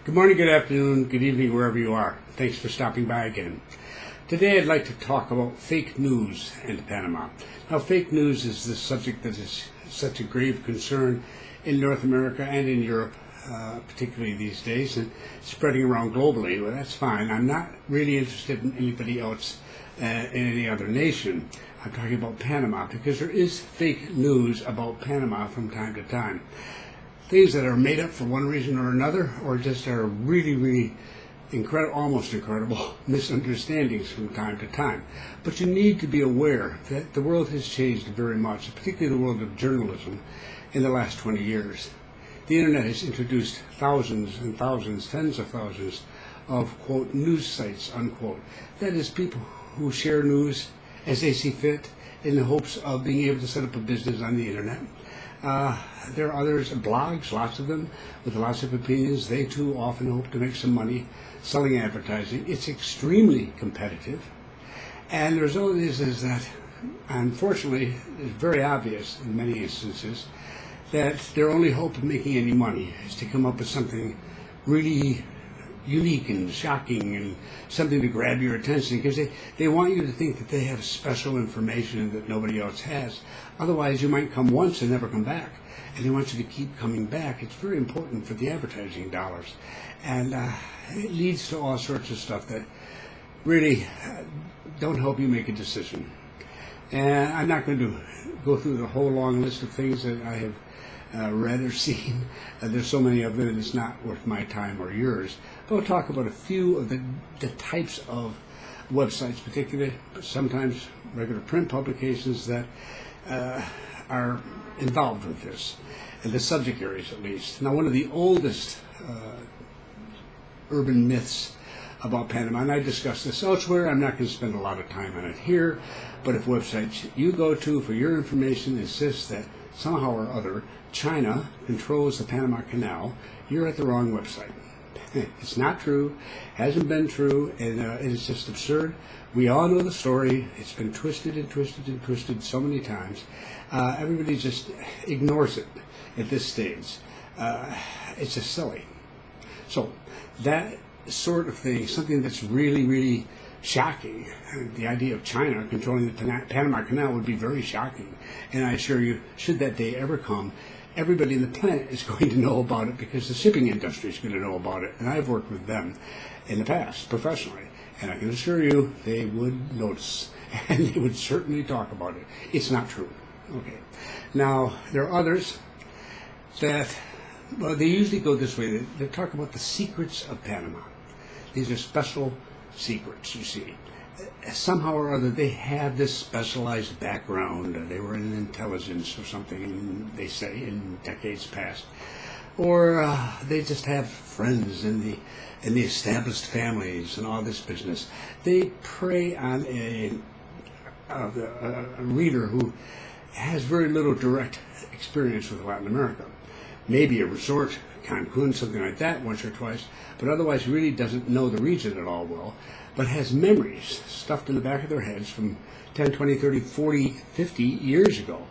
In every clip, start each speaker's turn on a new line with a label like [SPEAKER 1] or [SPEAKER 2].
[SPEAKER 1] Good morning, good afternoon, good evening, wherever you are. Thanks for stopping by again. Today I'd like to talk about fake news and Panama. Now, fake news is the subject that is such a grave concern in North America and in Europe, particularly these days, and spreading around globally. Well, that's fine. I'm not really interested in anybody else in any other nation. I'm talking about Panama because there is fake news about Panama from time to time. Things that are made up for one reason or another, or just are really incredible, almost incredible misunderstandings from time to time. But you need to be aware that the world has changed very much, particularly the world of journalism, in the last 20 years. The internet has introduced thousands and thousands, tens of thousands of, quote, news sites, unquote. That is, people who share news as they see fit in the hopes of being able to set up a business on the internet. There are others, blogs, lots of them, with lots of opinions. They too often hope to make some money selling advertising. It's extremely competitive. And the result is that, unfortunately, it's very obvious in many instances that their only hope of making any money is to come up with something really unique and shocking and something to grab your attention, because they want you to think that they have special information that nobody else has. Otherwise, you might come once and never come back. And they want you to keep coming back. It's very important for the advertising dollars. And it leads to all sorts of stuff that really don't help you make a decision. And I'm not going to go through the whole long list of things that I have read or seen. There's so many of them, it's not worth my time or yours. But we'll talk about a few of the types of websites, particularly sometimes regular print publications that are involved with this, and the subject areas at least. Now, one of the oldest urban myths about Panama, and I discussed this elsewhere, I'm not going to spend a lot of time on it here, but if websites you go to for your information insist that somehow or other China controls the Panama Canal, you're at the wrong website. It's not true, hasn't been true, and it's just absurd. We all know the story. It's been twisted and twisted and twisted so many times. Everybody just ignores it at this stage. It's just silly. So that sort of thing, something that's really shocking, the idea of China controlling the Panama Canal would be very shocking. And I assure you, should that day ever come, everybody on the planet is going to know about it, because the shipping industry is going to know about it. And I've worked with them in the past, professionally. And I can assure you, they would notice. And they would certainly talk about it. It's not true. Okay. Now, there are others that, well, they usually go this way. They talk about the secrets of Panama. These are special secrets, you see. Somehow or other, they have this specialized background. They were in intelligence or something, they say, in decades past. Or they just have friends in the established families and all this business. They prey on a reader who has very little direct experience with Latin America. Maybe a resort, Cancun, something like that, once or twice, but otherwise really doesn't know the region at all well, but has memories stuffed in the back of their heads from 10, 20, 30, 40, 50 years ago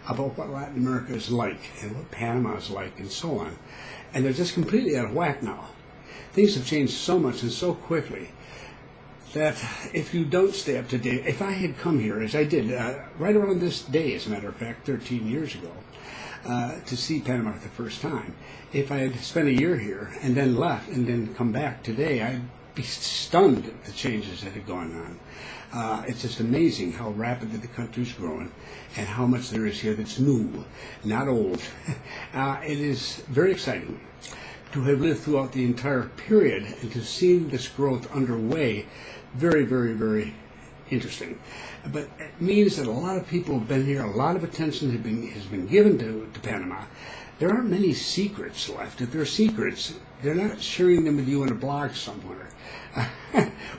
[SPEAKER 1] about what Latin America is like and what Panama is like and so on. And they're just completely out of whack now. Things have changed so much and so quickly that if you don't stay up to date, if I had come here, as I did, right around this day, as a matter of fact, 13 years ago, to see Panama for the first time, if I had spent a year here and then left and then come back today, I'd be stunned at the changes that have gone on. It's just amazing how rapidly the country's growing and how much there is here that's new, not old. It is very exciting to have lived throughout the entire period and to see this growth underway. Very interesting. But it means that a lot of people have been here, a lot of attention has been given to Panama. There aren't many secrets left. If there are secrets, they're not sharing them with you in a blog somewhere.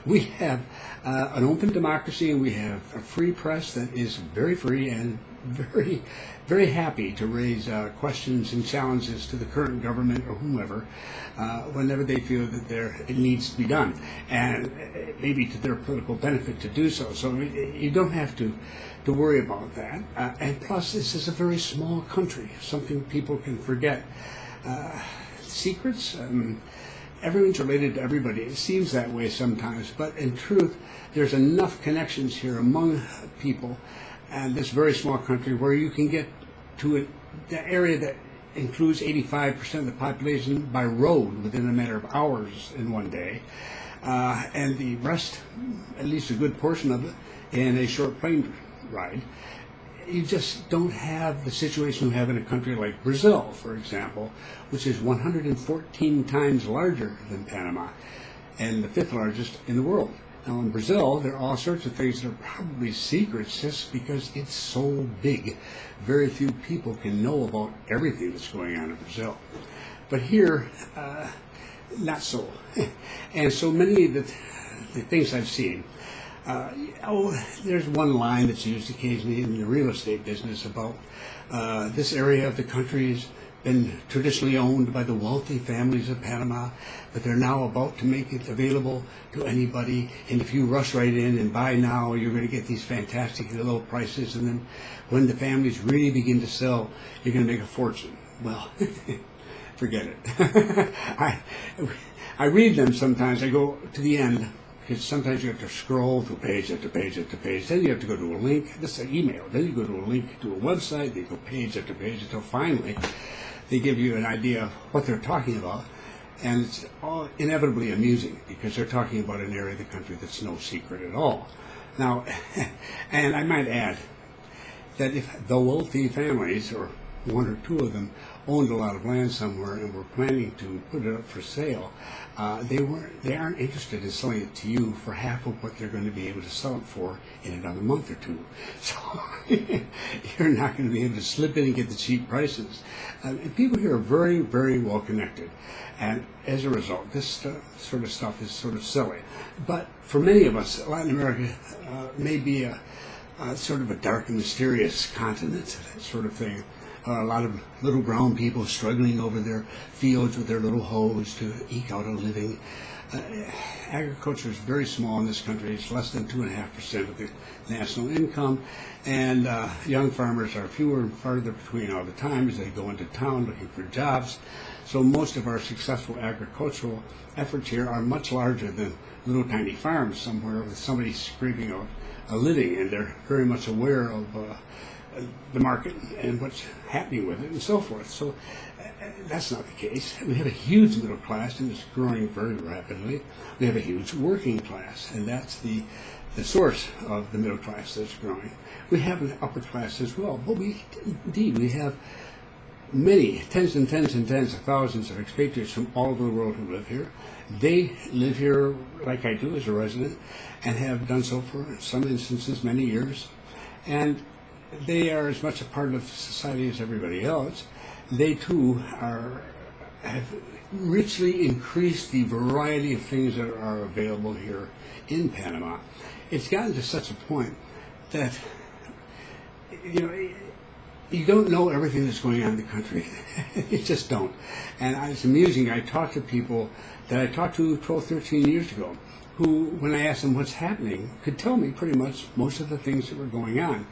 [SPEAKER 1] We have an open democracy, and we have a free press that is very free and very happy to raise questions and challenges to the current government or whomever whenever they feel that it needs to be done, and maybe to their political benefit to do so. So you don't have to worry about that. And plus, this is a very small country, something people can forget. Secrets? everyone's related to everybody. It seems that way sometimes, but in truth, there's enough connections here among people and this very small country where you can get to the area that includes 85% of the population by road within a matter of hours in one day, and the rest, at least a good portion of it, in a short plane ride. You just don't have the situation we have in a country like Brazil, for example, which is 114 times larger than Panama and the fifth largest in the world. Now in Brazil, there are all sorts of things that are probably secrets just because it's so big. Very few people can know about everything that's going on in Brazil. But here, not so. And so many of the things I've seen, there's one line that's used occasionally in the real estate business about this area of the country has been traditionally owned by the wealthy families of Panama, but they're now about to make it available to anybody, and if you rush right in and buy now, you're going to get these fantastic low prices, and then when the families really begin to sell, you're going to make a fortune. Well, forget it. I read them sometimes. I go to the end, because sometimes you have to scroll through page after page after page. Then you have to go to a link. This is an email. Then you go to a link to a website. Then you go page after page until finally they give you an idea of what they're talking about. And it's all inevitably amusing because they're talking about an area of the country that's no secret at all. Now, and I might add that if the wealthy families, or one or two of them, owned a lot of land somewhere and were planning to put it up for sale, they aren't interested in selling it to you for half of what they're going to be able to sell it for in another month or two. So you're not going to be able to slip in and get the cheap prices. And people here are very, very well connected. And as a result, this sort of stuff is sort of silly. But for many of us, Latin America may be a sort of a dark and mysterious continent, that sort of thing. A lot of little brown people struggling over their fields with their little hoes to eke out a living. Agriculture is very small in this country. It's less than 2.5% of the national income, and young farmers are fewer and farther between all the time as they go into town looking for jobs. So most of our successful agricultural efforts here are much larger than little tiny farms somewhere with somebody scraping out a living, and they're very much aware of the market and what's happening with it and so forth. So that's not the case. We have a huge middle class, and it's growing very rapidly. We have a huge working class, and that's the source of the middle class that's growing. We have an upper class as well, but we have many, tens and tens and tens of thousands of expatriates from all over the world who live here. They live here like I do as a resident, and have done so for, in some instances, many years. And they are as much a part of society as everybody else. They too have richly increased the variety of things that are available here in Panama. It's gotten to such a point that you don't know everything that's going on in the country. You just don't. And it's amusing. I talk to people that I talked to 12, 13 years ago who, when I asked them what's happening, could tell me pretty much most of the things that were going on.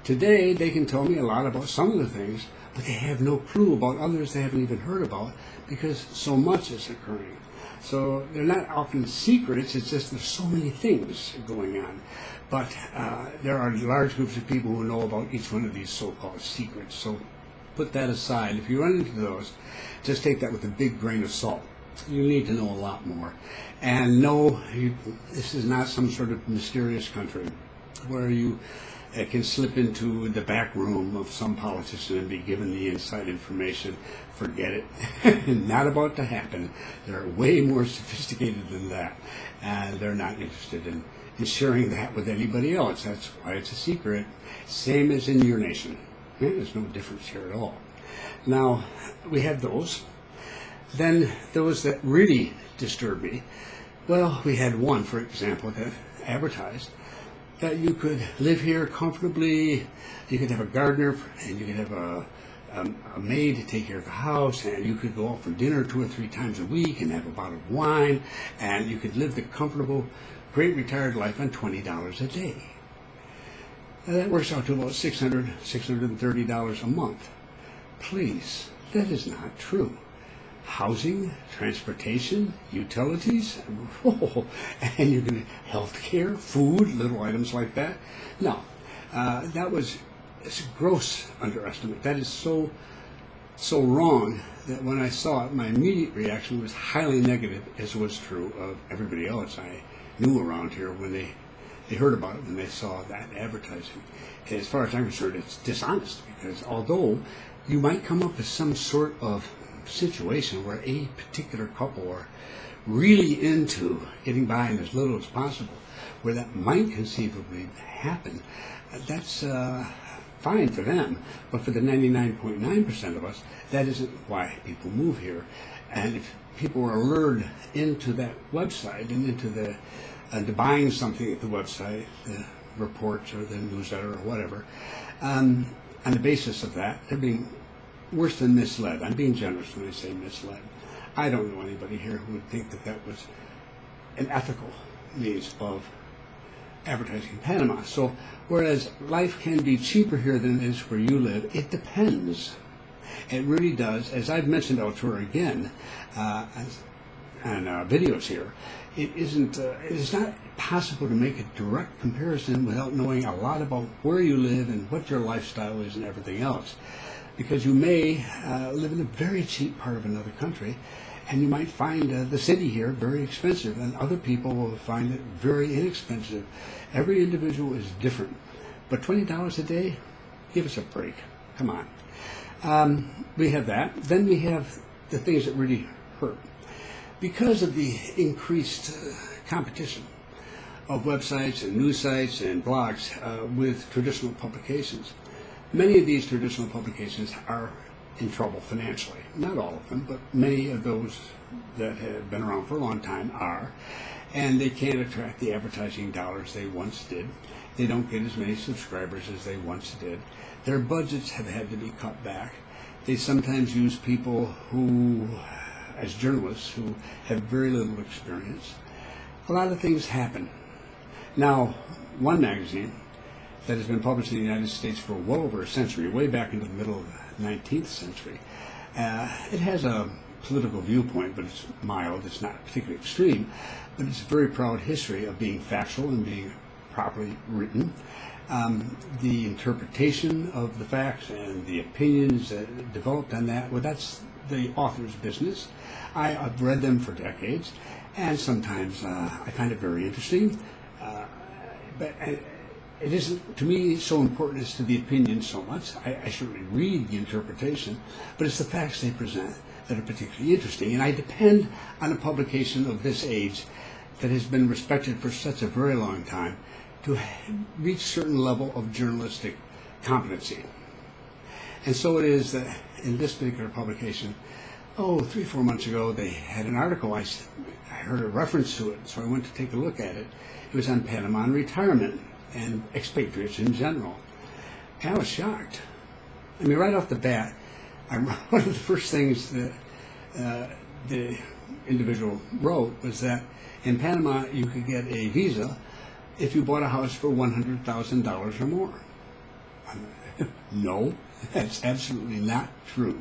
[SPEAKER 1] Today, they can tell me a lot about some of the things, but they have no clue about others they haven't even heard about because so much is occurring. So they're not often secrets, it's just there's so many things going on. But there are large groups of people who know about each one of these so-called secrets. So put that aside. If you run into those, just take that with a big grain of salt. You need to know a lot more. And no, this is not some sort of mysterious country where you can slip into the back room of some politician and be given the inside information. Forget it. Not about to happen. They're way more sophisticated than that, and they're not interested in sharing that with anybody else. That's why it's a secret. Same as in your nation. There's no difference here at all. Now, we have those. Then those that really disturb me, well, we had one, for example, that advertised that you could live here comfortably, you could have a gardener, and you could have a maid to take care of the house, and you could go out for dinner 2 or 3 times a week and have a bottle of wine, and you could live the comfortable, great retired life on $20 a day. Now, that works out to about $630 a month. Please, that is not true. housing, transportation, utilities, and you're going to healthcare, food, little items like that. No, it's a gross underestimate. That is so wrong that when I saw it, my immediate reaction was highly negative, as was true of everybody else I knew around here when they heard about it, when they saw that advertising. And as far as I'm concerned, it's dishonest, because although you might come up with some sort of situation where a particular couple are really into getting by in as little as possible, where that might conceivably happen, that's fine for them. But for the 99.9% of us, that isn't why people move here. And if people are lured into that website and into buying something at the website, the reports or the newsletter or whatever, on the basis of that, they're being worse than misled. I'm being generous when I say misled. I don't know anybody here who would think that that was an ethical means of advertising in Panama. So whereas life can be cheaper here than it is where you live, it depends. It really does. As I've mentioned elsewhere again, on videos here, it is not possible to make a direct comparison without knowing a lot about where you live and what your lifestyle is and everything else. Because you may live in a very cheap part of another country, and you might find the city here very expensive, and other people will find it very inexpensive. Every individual is different. But $20 a day? Give us a break. Come on. We have that. Then we have the things that really hurt. Because of the increased competition of websites and news sites and blogs with traditional publications, many of these traditional publications are in trouble financially. Not all of them, but many of those that have been around for a long time are. And they can't attract the advertising dollars they once did. They don't get as many subscribers as they once did. Their budgets have had to be cut back. They sometimes use people who, as journalists, who have very little experience. A lot of things happen. Now, one magazine that has been published in the United States for well over a century, way back into the middle of the 19th century. It has a political viewpoint, but it's mild, it's not particularly extreme, but it's a very proud history of being factual and being properly written. The interpretation of the facts and the opinions developed on that, well, that's the author's business. I've read them for decades, and sometimes I find it very interesting, but it isn't, to me, so important as to the opinion so much. I certainly read the interpretation, but it's the facts they present that are particularly interesting. And I depend on a publication of this age that has been respected for such a very long time to reach a certain level of journalistic competency. And so it is that in this particular publication, 3-4 months ago, they had an article. I heard a reference to it, so I went to take a look at it. It was on Panama and retirement and expatriates in general. And I was shocked. I mean, right off the bat, one of the first things that the individual wrote was that in Panama you could get a visa if you bought a house for $100,000 or more. No, that's absolutely not true.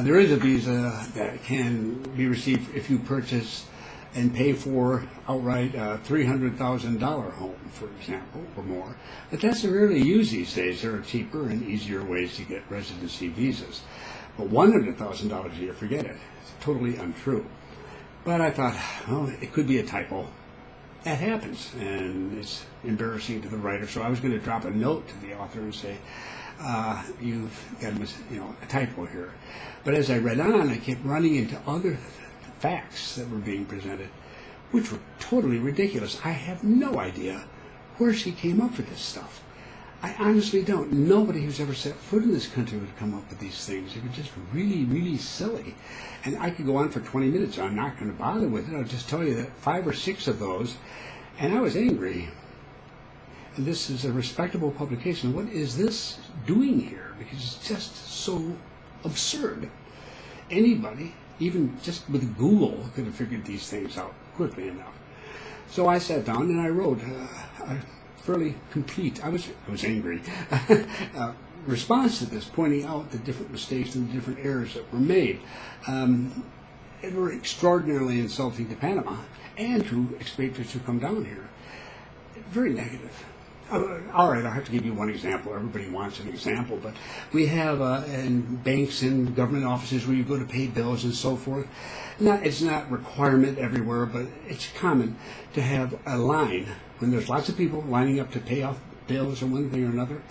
[SPEAKER 1] There is a visa that can be received if you purchase and pay for outright a $300,000 home, for example, or more. But that's rarely used these days. There are cheaper and easier ways to get residency visas. But $100,000 a year, forget it. It's totally untrue. But I thought, it could be a typo. That happens, and it's embarrassing to the writer. So I was going to drop a note to the author and say, you've got a typo here. But as I read on, I kept running into other facts that were being presented, which were totally ridiculous. I have no idea where she came up with this stuff. I honestly don't. Nobody who's ever set foot in this country would come up with these things. It was just really, really silly. And I could go on for 20 minutes. I'm not going to bother with it. I'll just tell you that 5 or 6 of those, and I was angry. And this is a respectable publication. What is this doing here? Because it's just so absurd. Anybody, even just with Google, could have figured these things out quickly enough. So I sat down and I wrote a fairly complete, I was angry, response to this, pointing out the different mistakes and the different errors that were made. It were extraordinarily insulting to Panama and to expatriates who come down here. Very negative. All right, I'll have to give you one example. Everybody wants an example, but we have in banks and government offices where you go to pay bills and so forth. It's not requirement everywhere, but it's common to have a line when there's lots of people lining up to pay off bills or one thing or another.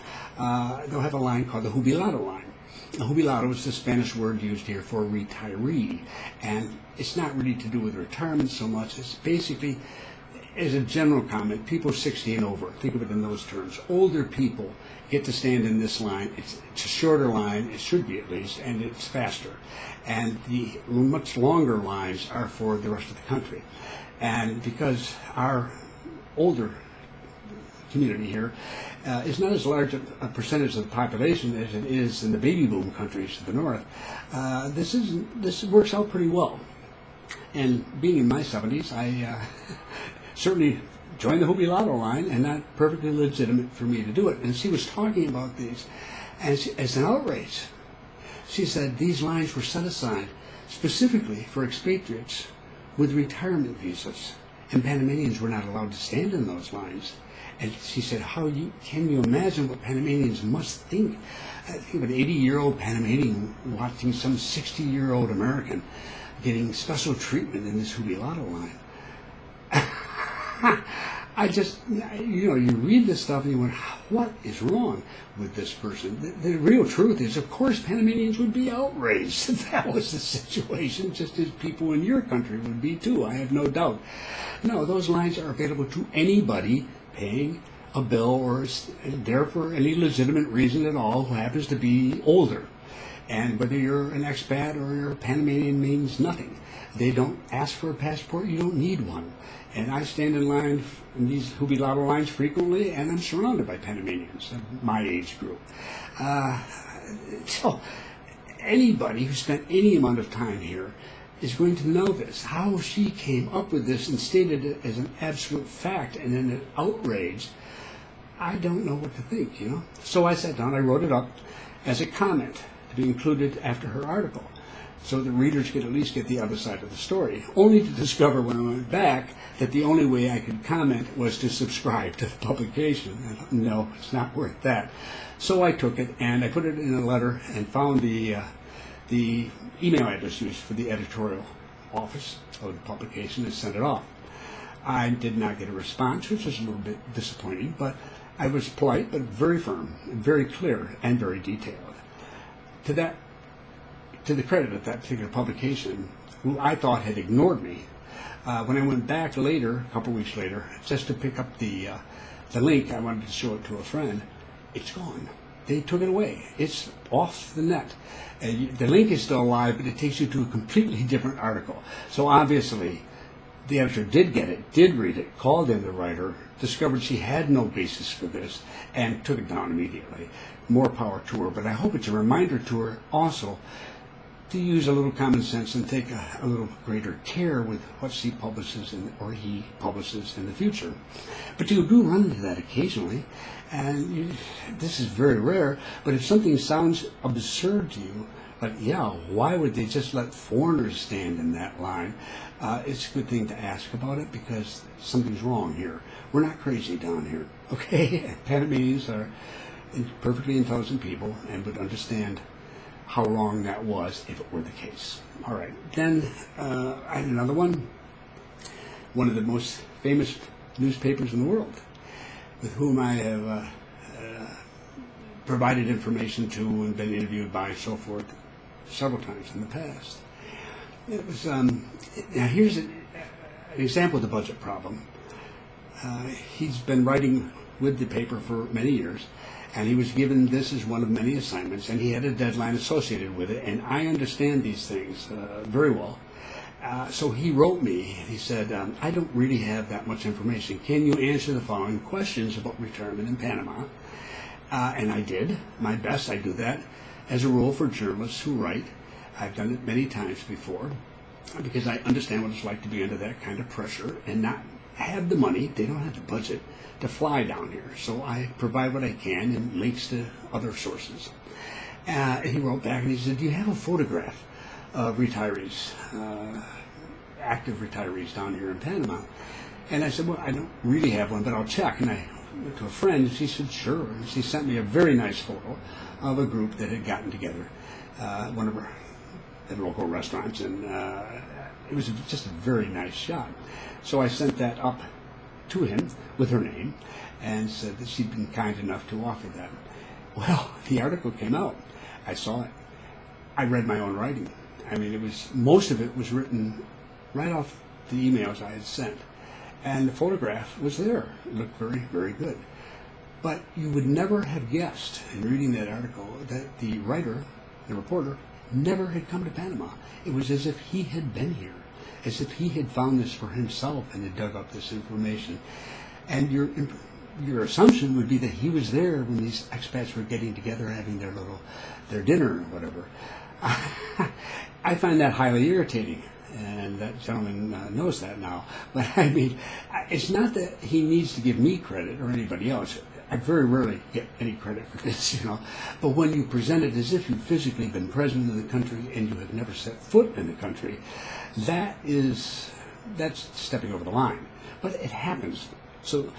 [SPEAKER 1] They'll have a line called the jubilado line. A jubilado is the Spanish word used here for retiree, and it's not really to do with retirement so much. It's basically, as a general comment, people 60 and over, think of it in those terms. Older people get to stand in this line. It's a shorter line, it should be at least, and it's faster. And the much longer lines are for the rest of the country. And because our older community here is not as large a percentage of the population as it is in the baby boom countries to the north, this works out pretty well. And being in my 70s, I certainly joined the jubilado line, and not perfectly legitimate for me to do it. And she was talking about these as an outrage. She said these lines were set aside specifically for expatriates with retirement visas, and Panamanians were not allowed to stand in those lines. And she said, can you imagine what Panamanians must think? I think of an 80-year-old Panamanian watching some 60-year-old American getting special treatment in this jubilado line. I just, you read this stuff and you went, what is wrong with this person? The real truth is, of course, Panamanians would be outraged if that was the situation, just as people in your country would be too, I have no doubt. No, those lines are available to anybody paying a bill or there for any legitimate reason at all who happens to be older. And whether you're an expat or you're a Panamanian means nothing. They don't ask for a passport, you don't need one. And I stand in line in these jubilado lines frequently, and I'm surrounded by Panamanians of my age group. So anybody who spent any amount of time here is going to know this. How she came up with this and stated it as an absolute fact and then an outrage, I don't know what to think, So I sat down, I wrote it up as a comment to be included after her article, so the readers could at least get the other side of the story, only to discover when I went back that the only way I could comment was to subscribe to the publication. And no, it's not worth that. So I took it and I put it in a letter and found the email address used for the editorial office of the publication and sent it off. I did not get a response, which was a little bit disappointing, but I was polite but very firm, very clear, and very detailed. To the credit of that particular publication, who I thought had ignored me, when I went back later, a couple weeks later, just to pick up the link, I wanted to show it to a friend, it's gone. They took it away. It's off the net. The link is still alive, but it takes you to a completely different article. So obviously, the editor did get it, did read it, called in the writer, discovered she had no basis for this, and took it down immediately. More power to her, but I hope it's a reminder to her also to use a little common sense and take a little greater care with what she publishes or he publishes in the future. But you do run into that occasionally, and this is very rare, but if something sounds absurd to you, like, why would they just let foreigners stand in that line? It's a good thing to ask about it because something's wrong here. We're not crazy down here, okay? Panamanians are perfectly intelligent people and would understand how wrong that was if it were the case. All right, then I had another one of the most famous newspapers in the world, with whom I have provided information to and been interviewed by, so forth, several times in the past. It was now here's an example of the budget problem. He's been writing with the paper for many years, and he was given this as one of many assignments, and he had a deadline associated with it, and I understand these things very well. So he wrote me, and he said, I don't really have that much information. Can you answer the following questions about retirement in Panama? And I did. My best, I do that. As a rule for journalists who write, I've done it many times before, because I understand what it's like to be under that kind of pressure and not have the money, they don't have the budget to fly down here. So I provide what I can and links to other sources. He wrote back and he said, do you have a photograph of retirees, active retirees down here in Panama? And I said, well, I don't really have one, but I'll check. And I went to a friend, and she said, sure. And she sent me a very nice photo of a group that had gotten together, one of our at local restaurants, and it was just a very nice shot. So I sent that up to him with her name and said that she'd been kind enough to offer that. Well, the article came out. I saw it. I read my own writing. I mean, most of it was written right off the emails I had sent. And the photograph was there. It looked very, very good. But you would never have guessed in reading that article that the writer, the reporter, never had come to Panama. It was as if he had been here, as if he had found this for himself and had dug up this information. And your assumption would be that he was there when these expats were getting together, having their dinner or whatever. I find that highly irritating, and that gentleman knows that now. But I mean, it's not that he needs to give me credit or anybody else. I very rarely get any credit for this, you know. But when you present it as if you've physically been present in the country and you have never set foot in the country, that's stepping over the line. But it happens. So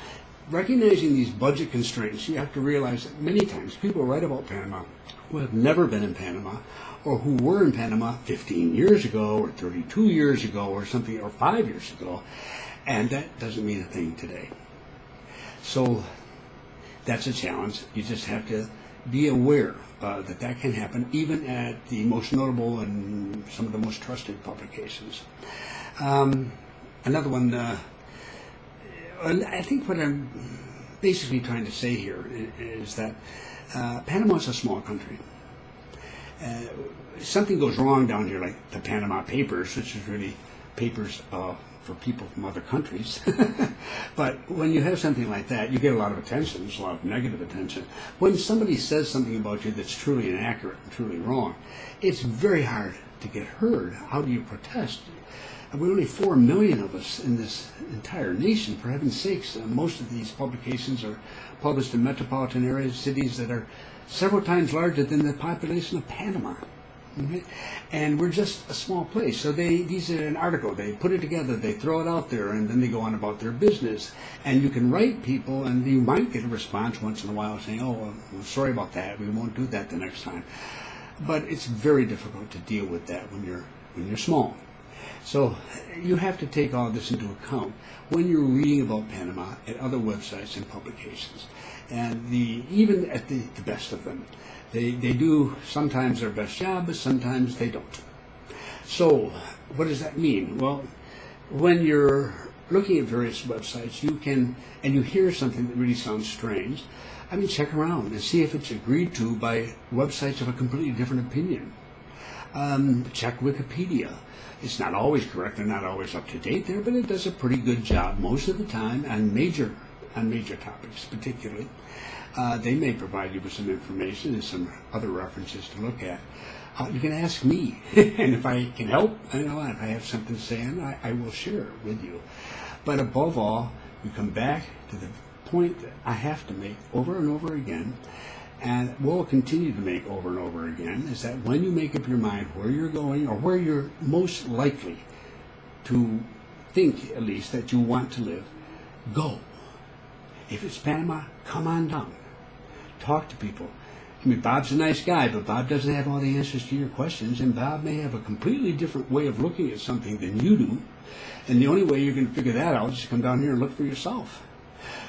[SPEAKER 1] recognizing these budget constraints, you have to realize that many times people write about Panama who have never been in Panama, or who were in Panama 15 years ago or 32 years ago or something, or 5 years ago, and that doesn't mean a thing today. So that's a challenge. You just have to be aware that can happen, even at the most notable and some of the most trusted publications. Another one, I think what I'm basically trying to say here is that Panama is a small country. Something goes wrong down here, like the Panama Papers, which is really papers for people from other countries. But when you have something like that, you get a lot of attention. There's a lot of negative attention. When somebody says something about you that's truly inaccurate and truly wrong, it's very hard to get heard. How do you protest? We're only 4 million of us in this entire nation, for heaven's sakes. Most of these publications are published in metropolitan areas, cities that are several times larger than the population of Panama. Okay? And we're just a small place. So these are an article, they put it together, they throw it out there, and then they go on about their business. And you can write people, and you might get a response once in a while saying, oh, well, sorry about that, we won't do that the next time. But it's very difficult to deal with that when you're small. So you have to take all this into account when you're reading about Panama at other websites and publications. And even at the best of them, they do sometimes their best job, but sometimes they don't. So what does that mean? Well, when you're looking at various websites, and you hear something that really sounds strange, I mean, check around and see if it's agreed to by websites of a completely different opinion. Check Wikipedia. It's not always correct and not always up to date there, but it does a pretty good job most of the time on major topics, particularly. They may provide you with some information and some other references to look at. You can ask me, and if I can help, if I have something to say, I will share it with you. But above all, we come back to the point that I have to make over and over again, and will continue to make over and over again, is that when you make up your mind where you're going, or where you're most likely to think, at least, that you want to live, go. If it's Panama, come on down. Talk to people. I mean, Bob's a nice guy, but Bob doesn't have all the answers to your questions, and Bob may have a completely different way of looking at something than you do, and the only way you're going to figure that out is to come down here and look for yourself.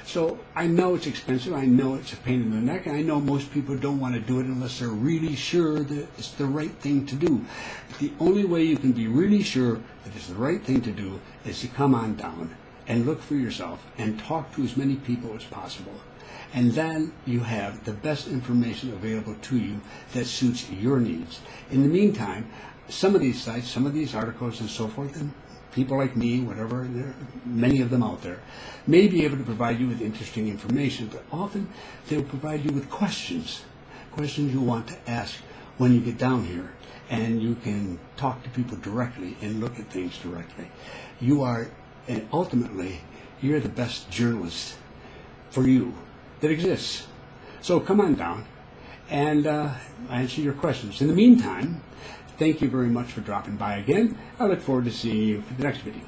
[SPEAKER 1] So I know it's expensive, I know it's a pain in the neck, and I know most people don't want to do it unless they're really sure that it's the right thing to do. But the only way you can be really sure that it's the right thing to do is to come on down and look for yourself and talk to as many people as possible. And then you have the best information available to you that suits your needs. In the meantime, some of these sites, some of these articles and so forth, and people like me, whatever, there are many of them out there, may be able to provide you with interesting information, but often they'll provide you with questions you want to ask when you get down here, and you can talk to people directly and look at things directly. And ultimately, you're the best journalist for you that exists. So come on down and answer your questions. In the meantime, thank you very much for dropping by again. I look forward to seeing you for the next video.